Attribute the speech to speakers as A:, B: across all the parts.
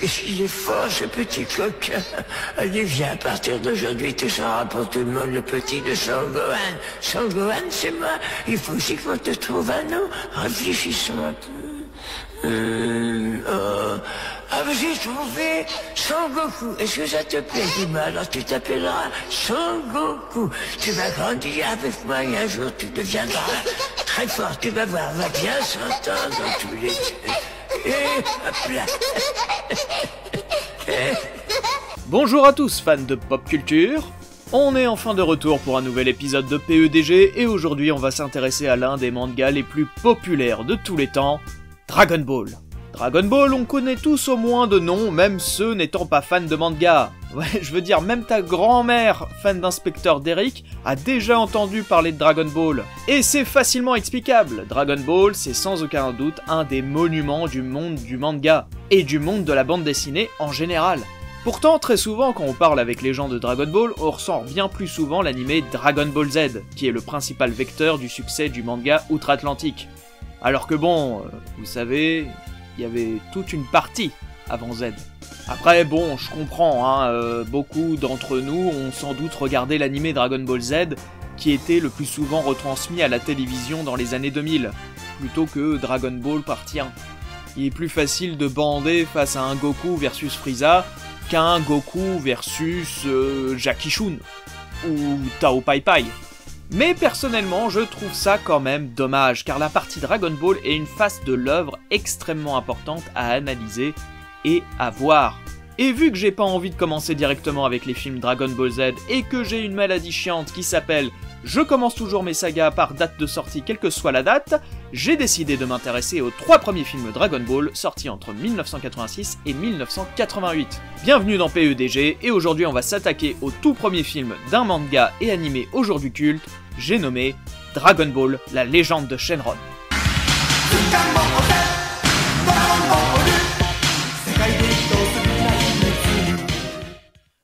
A: qu'est-ce qu'il est fort, ce petit coquin. Allez, viens, à partir d'aujourd'hui, tu seras pour tout le monde le petit de Sangohan. Sangohan, c'est moi. Il faut aussi qu'on te trouve un nom. Réfléchissons un peu. Ah, mais j'ai trouvé Sangoku. Est-ce que ça te plaît? Dis-moi, alors tu t'appelleras Sangoku. Tu vas grandir avec moi et un jour tu deviendras très fort. Tu vas voir, on va bien s'entendre tous les deux. Et hop là.
B: Bonjour à tous fans de pop culture, on est enfin de retour pour un nouvel épisode de PEDG et aujourd'hui on va s'intéresser à l'un des mangas les plus populaires de tous les temps, Dragon Ball. Dragon Ball, on connaît tous au moins de nom, même ceux n'étant pas fans de manga. Ouais, je veux dire, même ta grand-mère, fan d'Inspecteur Derrick, a déjà entendu parler de Dragon Ball. Et c'est facilement explicable, Dragon Ball, c'est sans aucun doute un des monuments du monde du manga, et du monde de la bande dessinée en général. Pourtant, très souvent, quand on parle avec les gens de Dragon Ball, on ressent bien plus souvent l'anime Dragon Ball Z, qui est le principal vecteur du succès du manga outre-Atlantique. Alors que bon, vous savez, il y avait toute une partie avant Z. Après bon, je comprends, beaucoup d'entre nous ont sans doute regardé l'anime Dragon Ball Z, qui était le plus souvent retransmis à la télévision dans les années 2000, plutôt que Dragon Ball partie 1. Il est plus facile de bander face à un Goku versus Frieza, qu'un Goku versus Jackie Chun, ou Tao Pai Pai. Mais personnellement, je trouve ça quand même dommage, car la partie Dragon Ball est une face de l'œuvre extrêmement importante à analyser et à voir. Et vu que j'ai pas envie de commencer directement avec les films Dragon Ball Z et que j'ai une maladie chiante qui s'appelle « Je commence toujours mes sagas par date de sortie quelle que soit la date », j'ai décidé de m'intéresser aux 3 premiers films Dragon Ball sortis entre 1986 et 1988. Bienvenue dans PEDG et aujourd'hui on va s'attaquer au tout premier film d'un manga et animé aujourd'hui culte, j'ai nommé Dragon Ball, la légende de Shenron.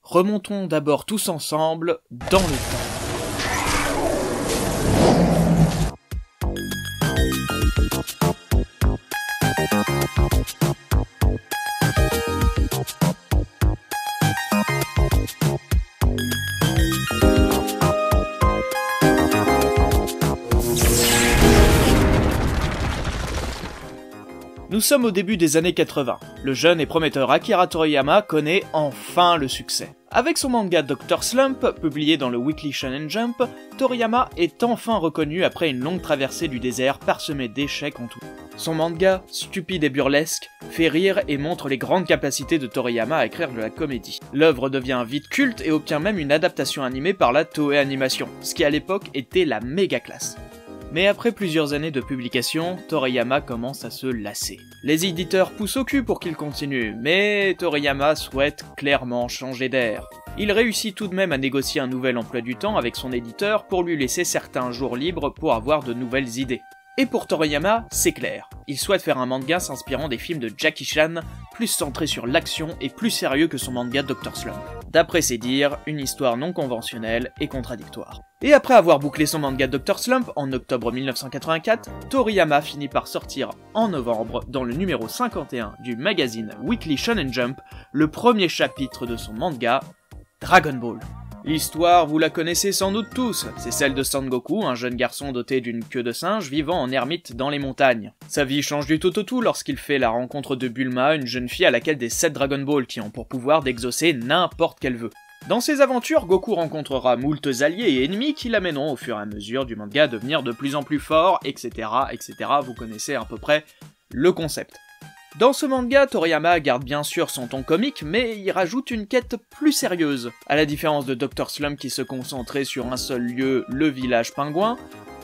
B: Remontons d'abord tous ensemble dans le temps. Nous sommes au début des années 80. Le jeune et prometteur Akira Toriyama connaît enfin le succès. Avec son manga Dr. Slump, publié dans le Weekly Shonen Jump, Toriyama est enfin reconnu après une longue traversée du désert parsemée d'échecs en tout. Son manga, stupide et burlesque, fait rire et montre les grandes capacités de Toriyama à écrire de la comédie. L'œuvre devient vite culte et obtient même une adaptation animée par la Toei Animation, ce qui à l'époque était la méga classe. Mais après plusieurs années de publication, Toriyama commence à se lasser. Les éditeurs poussent au cul pour qu'il continue, mais Toriyama souhaite clairement changer d'air. Il réussit tout de même à négocier un nouvel emploi du temps avec son éditeur pour lui laisser certains jours libres pour avoir de nouvelles idées. Et pour Toriyama, c'est clair. Il souhaite faire un manga s'inspirant des films de Jackie Chan, plus centré sur l'action et plus sérieux que son manga Dr. Slump. D'après ses dires, une histoire non conventionnelle et contradictoire. Et après avoir bouclé son manga Dr. Slump en octobre 1984, Toriyama finit par sortir en novembre, dans le numéro 51 du magazine Weekly Shonen Jump, le premier chapitre de son manga, Dragon Ball. L'histoire, vous la connaissez sans doute tous, c'est celle de Sangoku, un jeune garçon doté d'une queue de singe vivant en ermite dans les montagnes. Sa vie change du tout au tout lorsqu'il fait la rencontre de Bulma, une jeune fille à laquelle des 7 Dragon Ball qui ont pour pouvoir d'exaucer n'importe quel vœu. Dans ses aventures, Goku rencontrera moultes alliés et ennemis qui l'amèneront au fur et à mesure du manga à devenir de plus en plus fort, etc., etc., vous connaissez à peu près le concept. Dans ce manga, Toriyama garde bien sûr son ton comique, mais il rajoute une quête plus sérieuse. À la différence de Dr. Slump qui se concentrait sur un seul lieu, le village pingouin,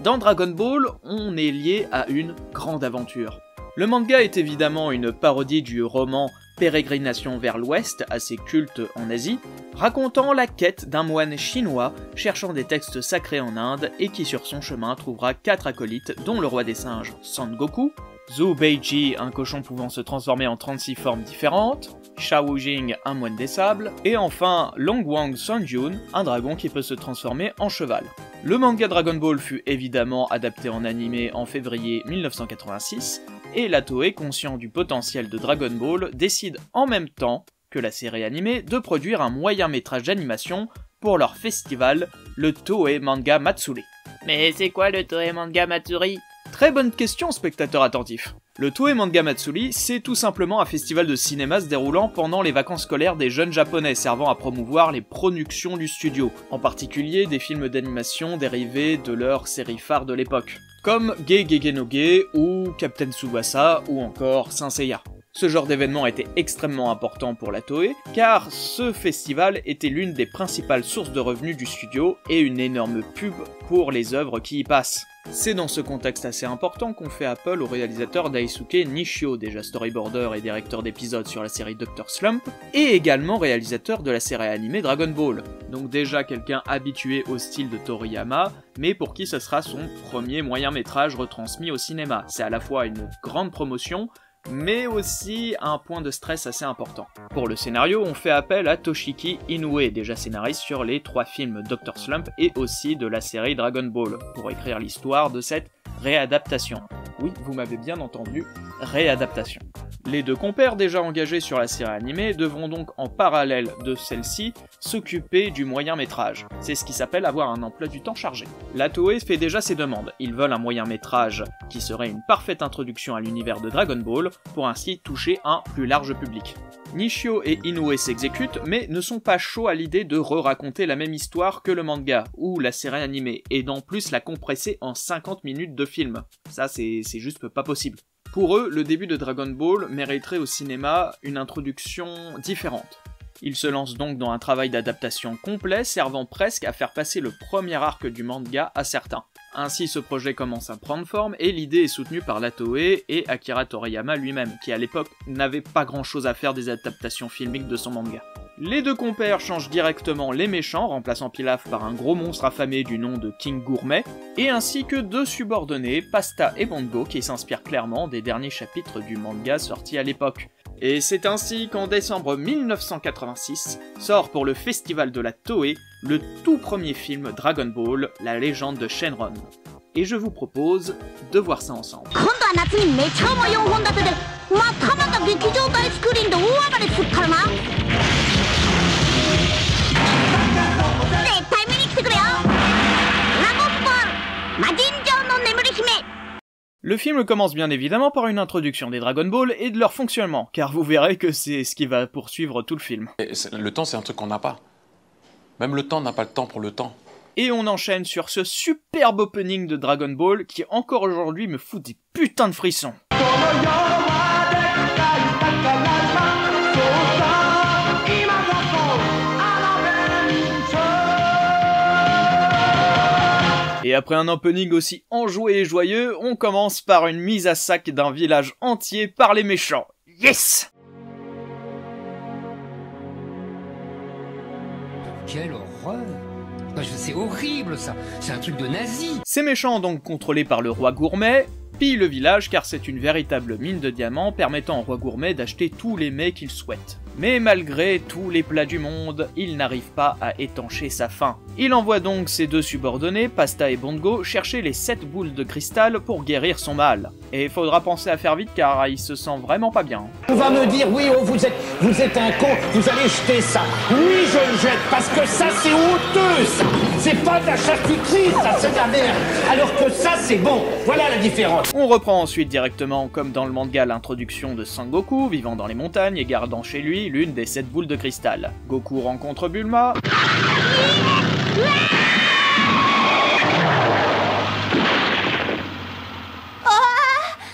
B: dans Dragon Ball, on est lié à une grande aventure. Le manga est évidemment une parodie du roman Pérégrination vers l'Ouest, assez culte en Asie, racontant la quête d'un moine chinois cherchant des textes sacrés en Inde et qui sur son chemin trouvera 4 acolytes dont le roi des singes, Sangoku, Zhu Beiji, un cochon pouvant se transformer en 36 formes différentes, Shao Jing, un moine des sables, et enfin Long Wang Sonjun, un dragon qui peut se transformer en cheval. Le manga Dragon Ball fut évidemment adapté en animé en février 1986, et la Toei, conscient du potentiel de Dragon Ball, décide en même temps que la série animée de produire un moyen métrage d'animation pour leur festival, le Toei Manga Matsuri.
C: Mais c'est quoi le Toei Manga Matsuri?
B: Très bonne question, spectateur attentif. Le Toei Manga Matsuri, c'est tout simplement un festival de cinéma se déroulant pendant les vacances scolaires des jeunes japonais, servant à promouvoir les productions du studio, en particulier des films d'animation dérivés de leurs séries phares de l'époque, comme Ge Ge Ge no Ge ou Captain Tsubasa ou encore Saint Seiya. Ce genre d'événement était extrêmement important pour la Toei, car ce festival était l'une des principales sources de revenus du studio et une énorme pub pour les œuvres qui y passent. C'est dans ce contexte assez important qu'on fait appel au réalisateur Daisuke Nishio, déjà storyboarder et directeur d'épisodes sur la série Dr. Slump, et également réalisateur de la série animée Dragon Ball. Donc déjà quelqu'un habitué au style de Toriyama, mais pour qui ce sera son premier moyen métrage retransmis au cinéma. C'est à la fois une grande promotion, mais aussi un point de stress assez important. Pour le scénario, on fait appel à Toshiki Inoue, déjà scénariste sur les 3 films Dr. Slump et aussi de la série Dragon Ball, pour écrire l'histoire de cette réadaptation. Oui, vous m'avez bien entendu, réadaptation. Les 2 compères déjà engagés sur la série animée devront donc en parallèle de celle-ci s'occuper du moyen métrage. C'est ce qui s'appelle avoir un emploi du temps chargé. La Toei fait déjà ses demandes. Ils veulent un moyen métrage qui serait une parfaite introduction à l'univers de Dragon Ball pour ainsi toucher un plus large public. Nishio et Inoue s'exécutent mais ne sont pas chauds à l'idée de re-raconter la même histoire que le manga ou la série animée et d'en plus la compresser en 50 minutes de film. Ça c'est juste pas possible. Pour eux, le début de Dragon Ball mériterait au cinéma une introduction différente. Ils se lancent donc dans un travail d'adaptation complet, servant presque à faire passer le premier arc du manga à certains. Ainsi, ce projet commence à prendre forme et l'idée est soutenue par la Toei et Akira Toriyama lui-même, qui à l'époque n'avait pas grand chose à faire des adaptations filmiques de son manga. Les 2 compères changent directement les méchants, remplaçant Pilaf par un gros monstre affamé du nom de King Gourmet, et ainsi que 2 subordonnés, Pasta et Bongo, qui s'inspirent clairement des derniers chapitres du manga sortis à l'époque. Et c'est ainsi qu'en décembre 1986 sort pour le festival de la Toei le tout premier film Dragon Ball, la légende de Shenron. Et je vous propose de voir ça ensemble. Le film commence bien évidemment par une introduction des Dragon Ball et de leur fonctionnement, car vous verrez que c'est ce qui va poursuivre tout le film.
D: Le temps, c'est un truc qu'on n'a pas. Même le temps n'a pas le temps pour le temps.
B: Et on enchaîne sur ce superbe opening de Dragon Ball qui encore aujourd'hui me fout des putains de frissons. Et après un opening aussi enjoué et joyeux, on commence par une mise à sac d'un village entier par les méchants. Yes!
E: Quelle horreur! C'est horrible ça! C'est un truc de nazi!
B: Ces méchants, donc contrôlés par le roi Gourmet, pillent le village car c'est une véritable mine de diamants permettant au roi Gourmet d'acheter tous les mets qu'il souhaite. Mais malgré tous les plats du monde, il n'arrive pas à étancher sa faim. Il envoie donc ses 2 subordonnés, Pasta et Bongo, chercher les 7 boules de cristal pour guérir son mal. Et il faudra penser à faire vite car il se sent vraiment pas bien.
F: On va me dire, oui, oh, vous êtes un con, vous allez jeter ça. Oui, je le jette, parce que ça, c'est honteux, ça. C'est pas de la charcuterie, ça, c'est de la merde. Alors que ça, c'est bon. Voilà la différence.
B: On reprend ensuite directement, comme dans le manga, l'introduction de Sangoku, vivant dans les montagnes et gardant chez lui l'une des 7 boules de cristal. Goku rencontre Bulma.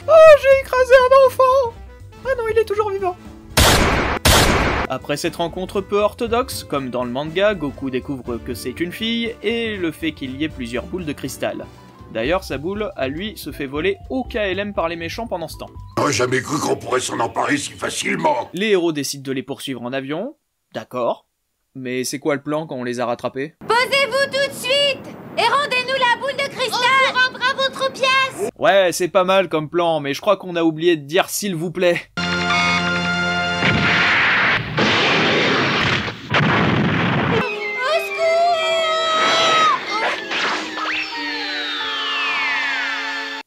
B: Oh, j'ai écrasé un enfant! Ah non, il est toujours vivant. Après cette rencontre peu orthodoxe, comme dans le manga, Goku découvre que c'est une fille et le fait qu'il y ait plusieurs boules de cristal. D'ailleurs, sa boule, à lui, se fait voler au KLM par les méchants pendant ce temps.
G: J'aurais jamais cru qu'on pourrait s'en emparer si facilement.
B: Les héros décident de les poursuivre en avion. D'accord. Mais c'est quoi le plan quand on les a rattrapés?
H: Posez-vous tout de suite et rendez-nous la boule de cristal. On vous rendra votre pièce.
B: Ouais, c'est pas mal comme plan, mais je crois qu'on a oublié de dire s'il vous plaît.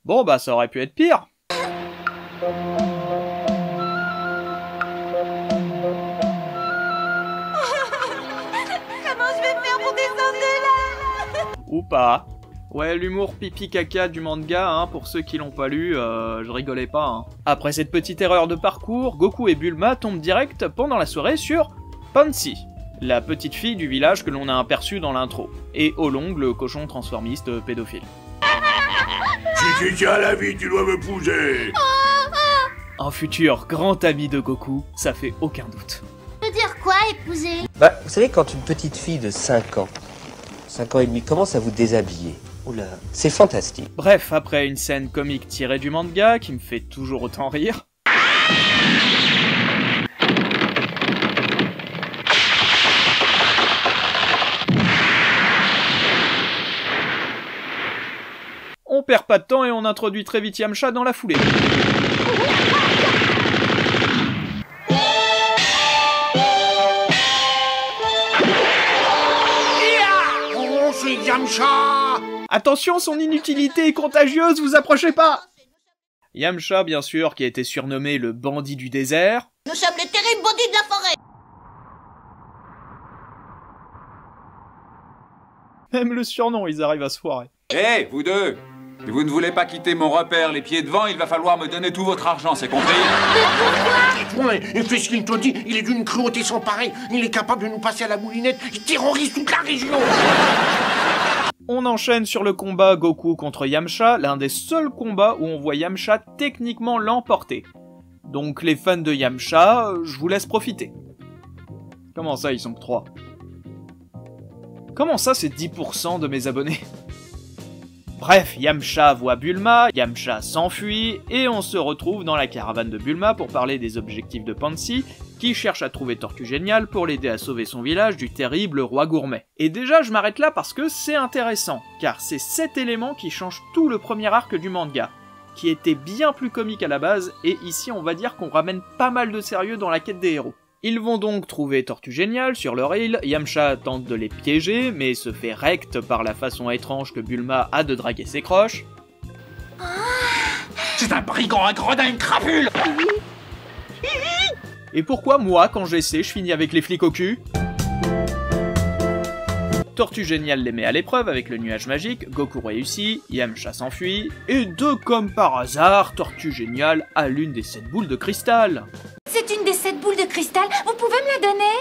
B: Bon bah ça aurait pu être pire.
H: Comment je vais faire pour descendre de là?
B: Ou pas. Ouais, l'humour pipi-caca du manga, hein, pour ceux qui l'ont pas lu, je rigolais pas. Hein. Après cette petite erreur de parcours, Goku et Bulma tombent direct pendant la soirée sur Pansy, la petite fille du village que l'on a aperçue dans l'intro, et Olong, le cochon transformiste pédophile.
G: Si tu tiens à la vie, tu dois m'épouser.
B: Un futur grand ami de Goku, ça fait aucun doute.
H: Ça veut dire quoi, épouser?
I: Bah, vous savez, quand une petite fille de 5 ans et demi commence à vous déshabiller, oula, c'est fantastique.
B: Bref, après une scène comique tirée du manga, qui me fait toujours autant rire, on perd pas de temps et on introduit très vite Yamcha dans la foulée.
G: Oh, c'est Yamcha.
B: Attention, son inutilité est contagieuse, vous approchez pas! Yamcha, bien sûr, qui a été surnommé le bandit du désert.
H: Nous sommes les terribles bandits de la forêt.
B: Même le surnom, ils arrivent à se foirer.
J: Hé, vous deux! Si vous ne voulez pas quitter mon repère les pieds devant, il va falloir me donner tout votre argent, c'est compris?
G: Ouais, et fais ce qu'il te dit, il est d'une cruauté sans pareil. Il est capable de nous passer à la moulinette, il terrorise toute la région.
B: On enchaîne sur le combat Goku contre Yamcha, l'un des seuls combats où on voit Yamcha techniquement l'emporter. Donc les fans de Yamcha, je vous laisse profiter. Comment ça, ils sont que 3? Comment ça, c'est 10% de mes abonnés? Bref, Yamcha voit Bulma, Yamcha s'enfuit, et on se retrouve dans la caravane de Bulma pour parler des objectifs de Pansy, qui cherche à trouver Tortue Géniale pour l'aider à sauver son village du terrible roi gourmet. Et déjà, je m'arrête là parce que c'est intéressant, car c'est cet élément qui change tout le premier arc du manga, qui était bien plus comique à la base, et ici on va dire qu'on ramène pas mal de sérieux dans la quête des héros. Ils vont donc trouver Tortue Géniale sur leur île, Yamcha tente de les piéger, mais se fait recte par la façon étrange que Bulma a de draguer ses croches.
G: C'est un brigand, un gredin, une crapule.
B: Et pourquoi moi, quand j'essaie, je finis avec les flics au cul? Tortue Géniale les met à l'épreuve avec le nuage magique, Goku réussit, Yamcha s'enfuit, et comme par hasard, Tortue Géniale a l'une des 7 boules de cristal.
H: C'est une des 7 boules de cristal. Vous pouvez me la donner?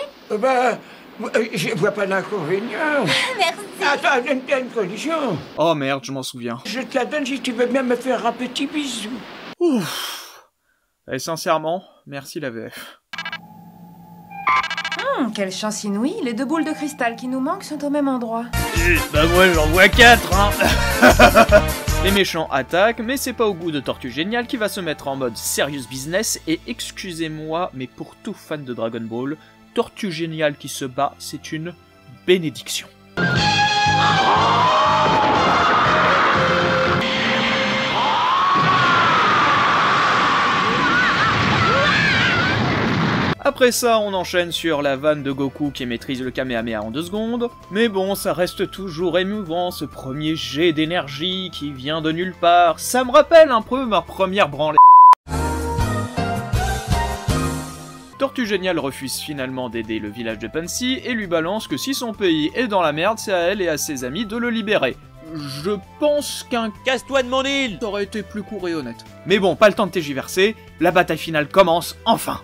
A: Je vois pas d'inconvénient.
H: Merci.
A: Attends, une condition.
B: Oh merde, je m'en souviens.
A: Je te la donne si tu veux bien me faire un petit bisou.
B: Ouf. Et sincèrement, merci la VF.
K: Quelle chance inouïe, les 2 boules de cristal qui nous manquent sont au même endroit.
B: Bah moi j'en vois 4, hein. Les méchants attaquent, mais c'est pas au goût de Tortue Géniale qui va se mettre en mode serious business, et excusez-moi, mais pour tout fan de Dragon Ball, Tortue Géniale qui se bat, c'est une bénédiction. Après ça, on enchaîne sur la vanne de Goku qui maîtrise le Kamehameha en 2 secondes. Mais bon, ça reste toujours émouvant, ce premier jet d'énergie qui vient de nulle part. Ça me rappelle un peu ma première branlée. Tortue Géniale refuse finalement d'aider le village de Pansy et lui balance que si son pays est dans la merde, c'est à elle et à ses amis de le libérer. Je pense qu'un casse-toi de mon île aurait été plus court et honnête. Mais bon, pas le temps de tergiverser, la bataille finale commence enfin.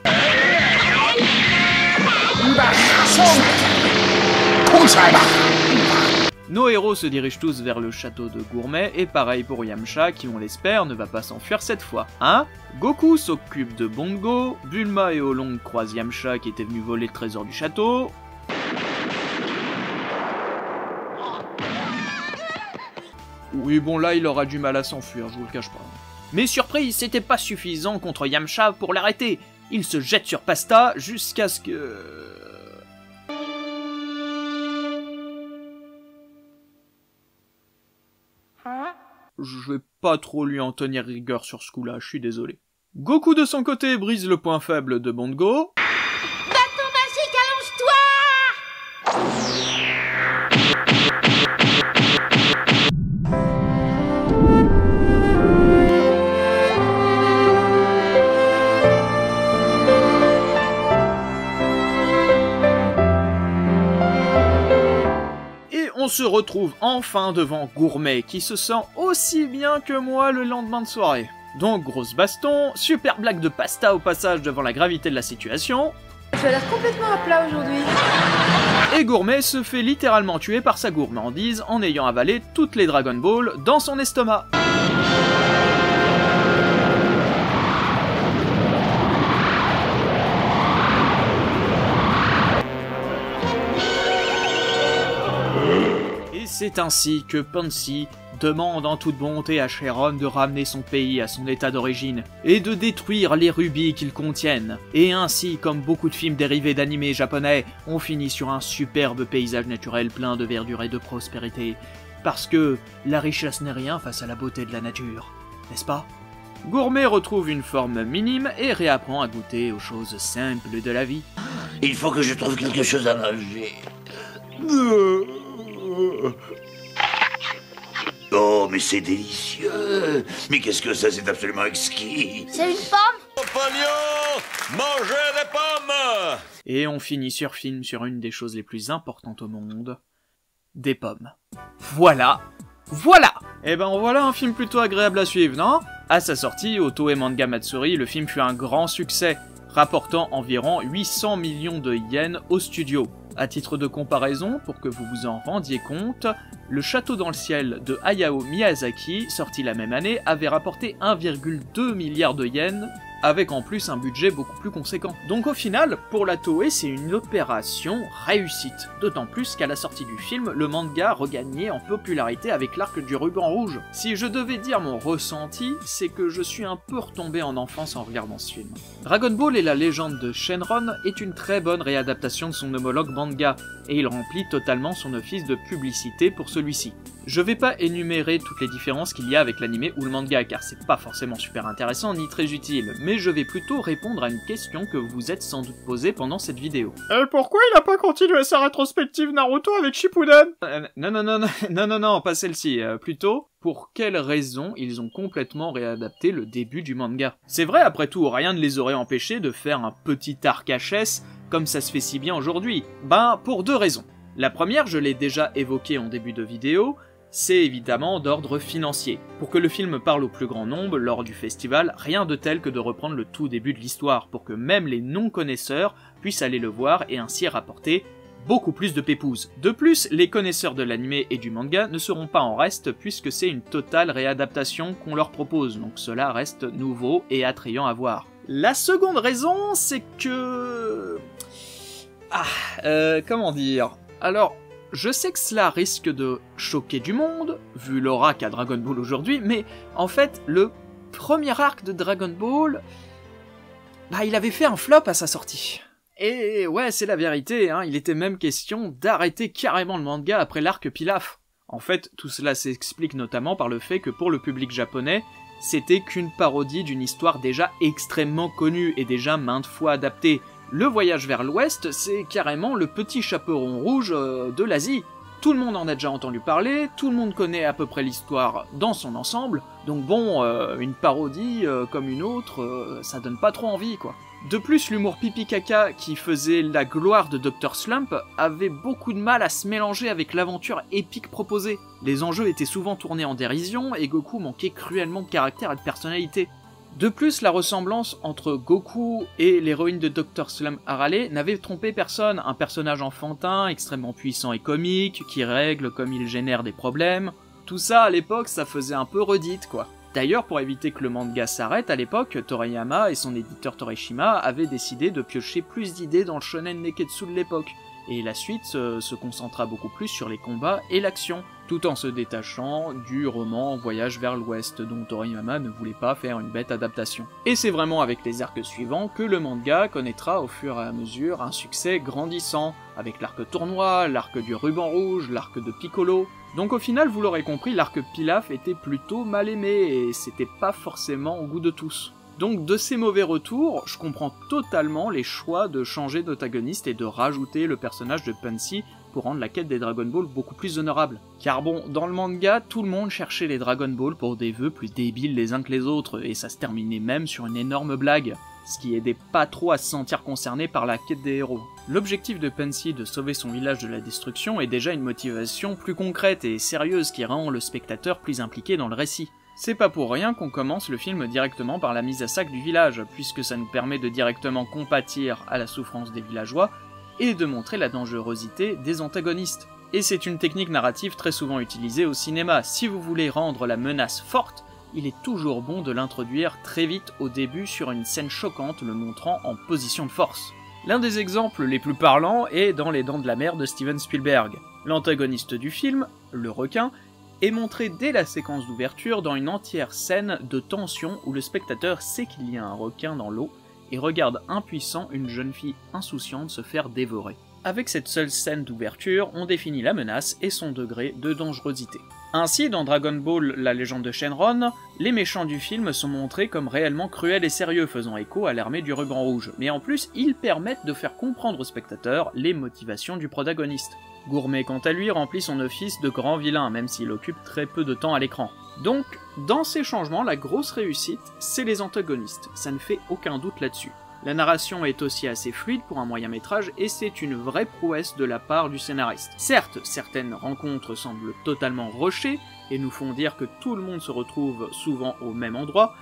B: Nos héros se dirigent tous vers le château de Gourmet, et pareil pour Yamcha, qui on l'espère ne va pas s'enfuir cette fois, hein? Goku s'occupe de Bongo, Bulma et Olong croisent Yamcha qui était venu voler le trésor du château. Oui bon là il aura du mal à s'enfuir, je vous le cache pas. Mais surprise, c'était pas suffisant contre Yamcha pour l'arrêter. Il se jette sur Pasta jusqu'à ce que... Je vais pas trop lui en tenir rigueur sur ce coup-là, je suis désolé. Goku de son côté brise le point faible de Bongo.
H: Bâton magique, allonge-toi!
B: on se retrouve enfin devant Gourmet, qui se sent aussi bien que moi le lendemain de soirée. Donc grosse baston, super blague de pasta au passage devant la gravité de la situation.
K: Tu as l'air complètement à plat aujourd'hui.
B: Et Gourmet se fait littéralement tuer par sa gourmandise en ayant avalé toutes les Dragon Ball dans son estomac. Et c'est ainsi que Pansy demande en toute bonté à Shenron de ramener son pays à son état d'origine, et de détruire les rubis qu'ils contiennent. Et ainsi, comme beaucoup de films dérivés d'animés japonais, on finit sur un superbe paysage naturel plein de verdure et de prospérité. Parce que la richesse n'est rien face à la beauté de la nature, n'est-ce pas? Gourmet retrouve une forme minime et réapprend à goûter aux choses simples de la vie.
A: Il faut que je trouve quelque chose à manger. Oh, mais c'est délicieux! Mais qu'est-ce que ça? C'est absolument exquis!
H: C'est une pomme?
L: Compagnons, mangez des pommes!
B: Et on finit sur film sur une des choses les plus importantes au monde. Des pommes. Voilà! Voilà! Eh ben voilà un film plutôt agréable à suivre, non? À sa sortie, au Toei Manga Matsuri, le film fut un grand succès, rapportant environ 800 millions de yens au studio. À titre de comparaison, pour que vous vous en rendiez compte, Le Château dans le ciel de Hayao Miyazaki, sorti la même année, avait rapporté 1,2 milliard de yens, avec en plus un budget beaucoup plus conséquent. Donc au final, pour la Toei, c'est une opération réussite. D'autant plus qu'à la sortie du film, le manga regagnait en popularité avec l'arc du ruban rouge. Si je devais dire mon ressenti, c'est que je suis un peu retombé en enfance en regardant ce film. Dragon Ball et la légende de Shenron est une très bonne réadaptation de son homologue manga, et il remplit totalement son office de publicité pour celui-ci. Je vais pas énumérer toutes les différences qu'il y a avec l'anime ou le manga, car c'est pas forcément super intéressant ni très utile, mais je vais plutôt répondre à une question que vous vous êtes sans doute posée pendant cette vidéo.
M: Pourquoi il a pas continué sa rétrospective Naruto avec Shippuden?
B: Non, pas celle-ci, plutôt, pour quelles raisons ils ont complètement réadapté le début du manga. C'est vrai, après tout, rien ne les aurait empêchés de faire un petit arc HS, comme ça se fait si bien aujourd'hui. Ben, pour deux raisons. La première, je l'ai déjà évoquée en début de vidéo, c'est évidemment d'ordre financier. Pour que le film parle au plus grand nombre lors du festival, rien de tel que de reprendre le tout début de l'histoire, pour que même les non-connaisseurs puissent aller le voir et ainsi rapporter beaucoup plus de pépouses. De plus, les connaisseurs de l'anime et du manga ne seront pas en reste puisque c'est une totale réadaptation qu'on leur propose, donc cela reste nouveau et attrayant à voir. La seconde raison, c'est que... comment dire? Alors, je sais que cela risque de choquer du monde, vu l'aura qu'a Dragon Ball aujourd'hui, mais en fait, le premier arc de Dragon Ball, il avait fait un flop à sa sortie. Et ouais, c'est la vérité, hein, il était même question d'arrêter carrément le manga après l'arc Pilaf. En fait, tout cela s'explique notamment par le fait que pour le public japonais, c'était qu'une parodie d'une histoire déjà extrêmement connue et déjà maintes fois adaptée. Le voyage vers l'ouest, c'est carrément le petit chaperon rouge de l'Asie. Tout le monde en a déjà entendu parler, tout le monde connaît à peu près l'histoire dans son ensemble, donc bon, une parodie comme une autre, ça donne pas trop envie, quoi. De plus, l'humour pipi-caca qui faisait la gloire de Dr. Slump avait beaucoup de mal à se mélanger avec l'aventure épique proposée. Les enjeux étaient souvent tournés en dérision, et Goku manquait cruellement de caractère et de personnalité. De plus, la ressemblance entre Goku et l'héroïne de Dr. Slump Harale n'avait trompé personne, un personnage enfantin, extrêmement puissant et comique, qui règle comme il génère des problèmes. Tout ça, à l'époque, ça faisait un peu redite, quoi. D'ailleurs, pour éviter que le manga s'arrête, à l'époque, Toriyama et son éditeur Torishima avaient décidé de piocher plus d'idées dans le shonen neketsu de l'époque, et la suite se concentra beaucoup plus sur les combats et l'action, tout en se détachant du roman Voyage vers l'Ouest, dont Toriyama ne voulait pas faire une bête adaptation. Et c'est vraiment avec les arcs suivants que le manga connaîtra au fur et à mesure un succès grandissant, avec l'arc tournoi, l'arc du ruban rouge, l'arc de Piccolo. Donc au final, vous l'aurez compris, l'arc Pilaf était plutôt mal aimé, et c'était pas forcément au goût de tous. Donc de ces mauvais retours, je comprends totalement les choix de changer d'antagoniste et de rajouter le personnage de Pansy pour rendre la quête des Dragon Ball beaucoup plus honorable. Car bon, dans le manga, tout le monde cherchait les Dragon Ball pour des vœux plus débiles les uns que les autres, et ça se terminait même sur une énorme blague. ce qui aidait pas trop à se sentir concerné par la quête des héros. L'objectif de Pansy de sauver son village de la destruction est déjà une motivation plus concrète et sérieuse qui rend le spectateur plus impliqué dans le récit. C'est pas pour rien qu'on commence le film directement par la mise à sac du village, puisque ça nous permet de directement compatir à la souffrance des villageois et de montrer la dangerosité des antagonistes. Et c'est une technique narrative très souvent utilisée au cinéma. Si vous voulez rendre la menace forte, il est toujours bon de l'introduire très vite au début sur une scène choquante le montrant en position de force. L'un des exemples les plus parlants est dans Les Dents de la Mer de Steven Spielberg. L'antagoniste du film, le requin, est montré dès la séquence d'ouverture dans une entière scène de tension où le spectateur sait qu'il y a un requin dans l'eau et regarde impuissant une jeune fille insouciante se faire dévorer. Avec cette seule scène d'ouverture, on définit la menace et son degré de dangerosité. Ainsi, dans Dragon Ball, la légende de Shenron, les méchants du film sont montrés comme réellement cruels et sérieux, faisant écho à l'armée du ruban rouge, mais en plus, ils permettent de faire comprendre aux spectateurs les motivations du protagoniste. Gourmet, quant à lui, remplit son office de grand vilain, même s'il occupe très peu de temps à l'écran. Donc, dans ces changements, la grosse réussite, c'est les antagonistes, ça ne fait aucun doute là-dessus. La narration est aussi assez fluide pour un moyen-métrage et c'est une vraie prouesse de la part du scénariste. Certes, certaines rencontres semblent totalement rushées et nous font dire que tout le monde se retrouve souvent au même endroit,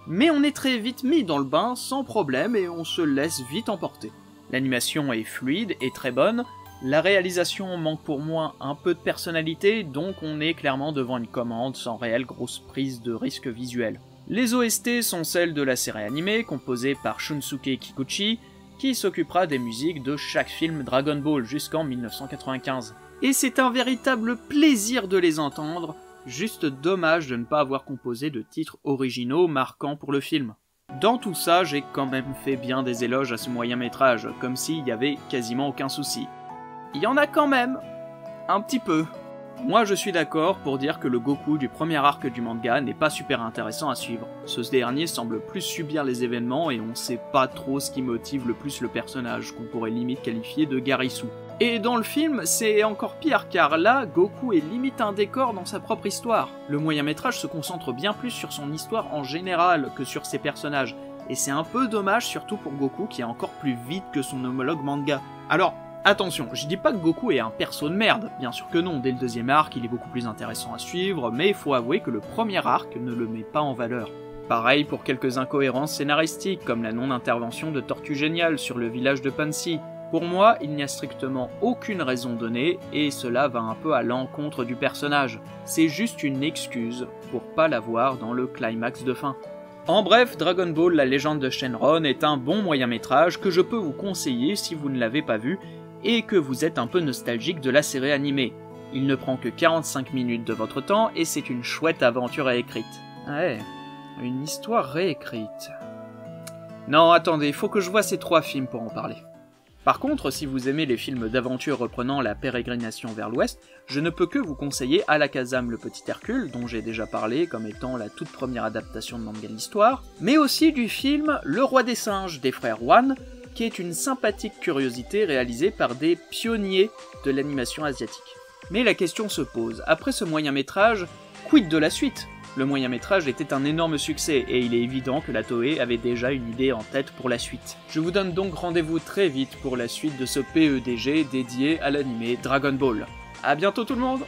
B: mais on est très vite mis dans le bain sans problème et on se laisse vite emporter. L'animation est fluide et très bonne, la réalisation manque pour moi un peu de personnalité, donc on est clairement devant une commande sans réelle grosse prise de risque visuel. Les OST sont celles de la série animée, composée par Shunsuke Kikuchi, qui s'occupera des musiques de chaque film Dragon Ball jusqu'en 1995. Et c'est un véritable plaisir de les entendre, juste dommage de ne pas avoir composé de titres originaux marquants pour le film. Dans tout ça, j'ai quand même fait bien des éloges à ce moyen-métrage, comme s'il y avait quasiment aucun souci. Il y en a quand même, un petit peu. Moi je suis d'accord pour dire que le Goku du premier arc du manga n'est pas super intéressant à suivre. Ce dernier semble plus subir les événements et on sait pas trop ce qui motive le plus le personnage, qu'on pourrait limite qualifier de Garisu. Et dans le film, c'est encore pire car là, Goku est limite un décor dans sa propre histoire. Le moyen-métrage se concentre bien plus sur son histoire en général que sur ses personnages, et c'est un peu dommage surtout pour Goku qui est encore plus vite que son homologue manga. Alors, attention, je dis pas que Goku est un perso de merde, bien sûr que non, dès le deuxième arc il est beaucoup plus intéressant à suivre, mais il faut avouer que le premier arc ne le met pas en valeur. Pareil pour quelques incohérences scénaristiques, comme la non-intervention de Tortue Géniale sur le village de Pansy. Pour moi, il n'y a strictement aucune raison donnée, et cela va un peu à l'encontre du personnage. C'est juste une excuse pour pas l'avoir dans le climax de fin. En bref, Dragon Ball, la légende de Shenron est un bon moyen-métrage que je peux vous conseiller si vous ne l'avez pas vu, et que vous êtes un peu nostalgique de la série animée. Il ne prend que 45 minutes de votre temps et c'est une chouette aventure réécrite. Ouais, une histoire réécrite. Non, attendez, faut que je voie ces 3 films pour en parler. Par contre, si vous aimez les films d'aventure reprenant la pérégrination vers l'ouest, je ne peux que vous conseiller Alakazam le Petit Hercule, dont j'ai déjà parlé comme étant la toute première adaptation de manga de l'histoire, mais aussi du film Le Roi des Singes des frères Wan, qui est une sympathique curiosité réalisée par des pionniers de l'animation asiatique. Mais la question se pose, après ce moyen-métrage, quid de la suite ? Le moyen-métrage était un énorme succès, et il est évident que la Toei avait déjà une idée en tête pour la suite. Je vous donne donc rendez-vous très vite pour la suite de ce PEDG dédié à l'animé Dragon Ball. A bientôt tout le monde!